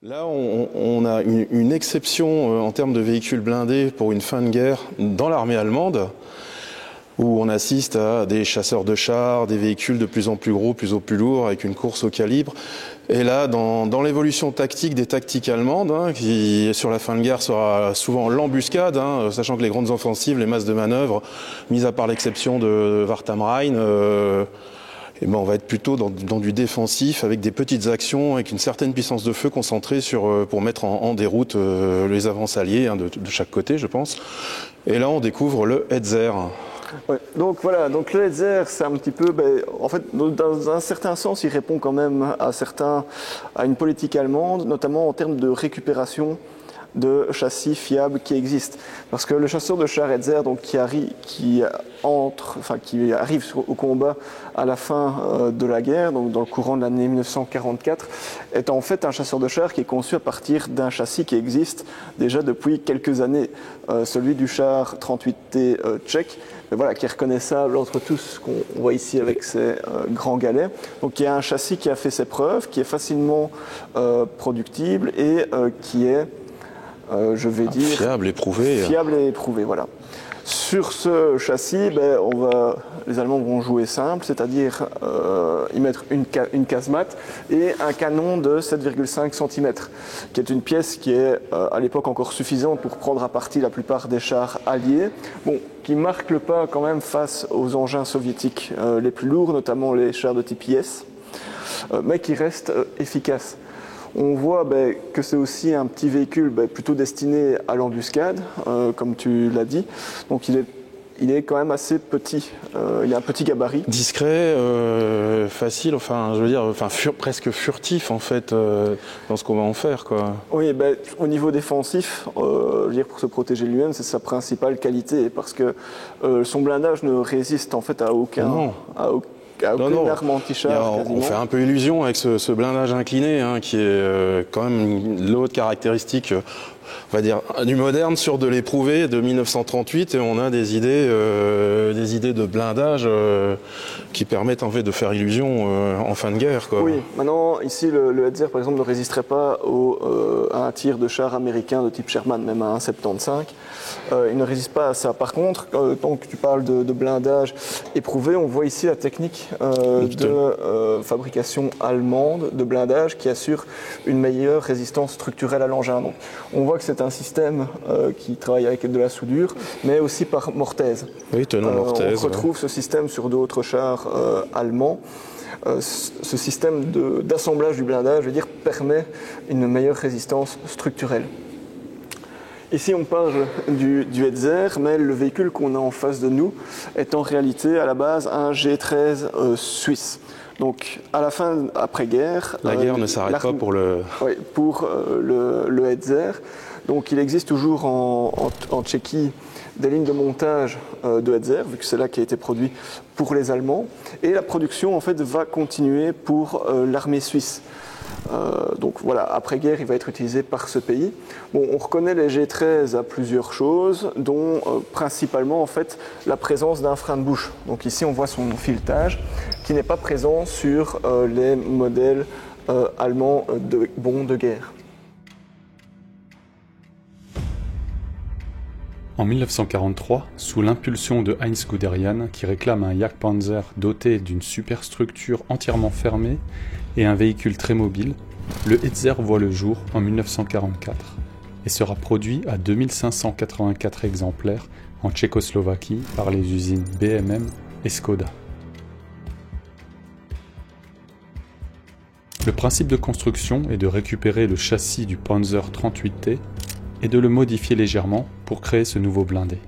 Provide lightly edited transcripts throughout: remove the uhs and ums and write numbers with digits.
Là, on a une exception en termes de véhicules blindés pour une fin de guerre dans l'armée allemande, où on assiste à des chasseurs de chars, des véhicules de plus en plus gros, plus lourds, avec une course au calibre. Et là, dans l'évolution tactique des tactiques allemandes, qui sur la fin de guerre sera souvent l'embuscade, sachant que les grandes offensives, les masses de manœuvre, mis à part l'exception de Warth am Rhein, on va être plutôt dans du défensif, avec des petites actions, avec une certaine puissance de feu concentrée pour mettre en déroute les avances alliées de chaque côté, je pense. Et là, on découvre le Hetzer. Ouais, donc voilà, donc le Hetzer, c'est un petit peu, en fait, dans un certain sens, il répond quand même à une politique allemande, notamment en termes de récupération de châssis fiables qui existent. Parce que le chasseur de chars Hetzer, donc qui arrive au combat à la fin de la guerre, donc dans le courant de l'année 1944, est en fait un chasseur de chars qui est conçu à partir d'un châssis qui existe déjà depuis quelques années, celui du char 38T tchèque, mais voilà, qui est reconnaissable entre tous, qu'on voit ici avec ces grands galets. Donc il y a un châssis qui a fait ses preuves, qui est facilement productible et qui est fiable, éprouvé. Fiable et éprouvé, voilà. Sur ce châssis, les Allemands vont jouer simple, c'est-à-dire y mettre une casemate et un canon de 7,5 cm, qui est une pièce qui est à l'époque encore suffisante pour prendre à partie la plupart des chars alliés, qui marque le pas quand même face aux engins soviétiques les plus lourds, notamment les chars de type IS, mais qui reste efficace. On voit que c'est aussi un petit véhicule plutôt destiné à l'embuscade, comme tu l'as dit. Donc il est quand même assez petit. Il a un petit gabarit. Discret, facile, presque furtif en fait dans ce qu'on va en faire, quoi. Oui, au niveau défensif, pour se protéger lui-même, c'est sa principale qualité, parce que son blindage ne résiste en fait à aucune arme anti-char. On fait un peu illusion avec ce blindage incliné, qui est quand même l'autre caractéristique, on va dire, du moderne sur de l'éprouvé de 1938, et on a des idées de blindage qui permettent en fait de faire illusion en fin de guerre, quoi. Oui, maintenant ici le Hetzer par exemple ne résisterait pas à un tir de char américain de type Sherman, même à 1,75. Il ne résiste pas à ça. Par contre, tant que tu parles de blindage éprouvé, on voit ici la technique de fabrication allemande de blindage qui assure une meilleure résistance structurelle à l'engin. Donc, on voit que c'est un système qui travaille avec de la soudure, mais aussi par mortaise. Oui, tenant mortaise. On retrouve ce système sur d'autres chars allemands. Ce système d'assemblage du blindage, permet une meilleure résistance structurelle. Ici, on parle du Hetzer, mais le véhicule qu'on a en face de nous est en réalité, à la base, un G13 suisse. Donc, à la fin, après-guerre... La guerre ne s'arrête pas pour le... Oui, pour le Hetzer. Donc, il existe toujours en Tchéquie des lignes de montage de Hetzer, vu que c'est là qui a été produit pour les Allemands. Et la production, en fait, va continuer pour l'armée suisse. Donc voilà, après-guerre, il va être utilisé par ce pays. On reconnaît les G13 à plusieurs choses, dont principalement en fait la présence d'un frein de bouche. Donc ici, on voit son filetage qui n'est pas présent sur les modèles allemands de bombes de guerre. En 1943, sous l'impulsion de Heinz Guderian, qui réclame un Jagdpanzer doté d'une superstructure entièrement fermée et un véhicule très mobile, le Hetzer voit le jour en 1944 et sera produit à 2584 exemplaires en Tchécoslovaquie par les usines BMM et Skoda. Le principe de construction est de récupérer le châssis du Panzer 38T et de le modifier légèrement pour créer ce nouveau blindé.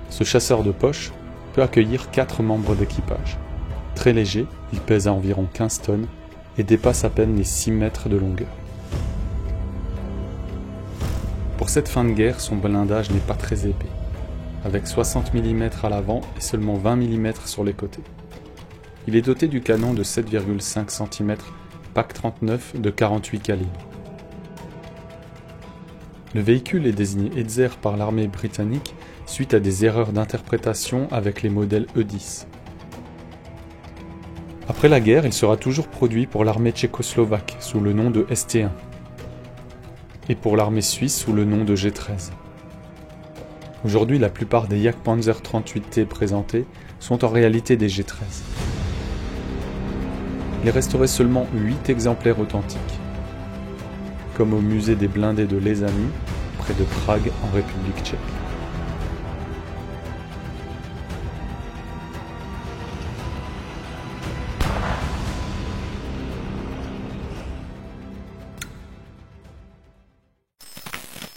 Ce chasseur de poche peut accueillir 4 membres d'équipage. Très léger, il pèse à environ 15 tonnes et dépasse à peine les 6 mètres de longueur. Pour cette fin de guerre, son blindage n'est pas très épais, avec 60 mm à l'avant et seulement 20 mm sur les côtés. Il est doté du canon de 7,5 cm PAC 39 de 48 calibres. Le véhicule est désigné Hetzer par l'armée britannique suite à des erreurs d'interprétation avec les modèles E10. Après la guerre, il sera toujours produit pour l'armée tchécoslovaque sous le nom de ST1 et pour l'armée suisse sous le nom de G13. Aujourd'hui, la plupart des Jagdpanzer 38T présentés sont en réalité des G13. Il resterait seulement 8 exemplaires authentiques, comme au musée des blindés de Les Amis, près de Prague en République tchèque.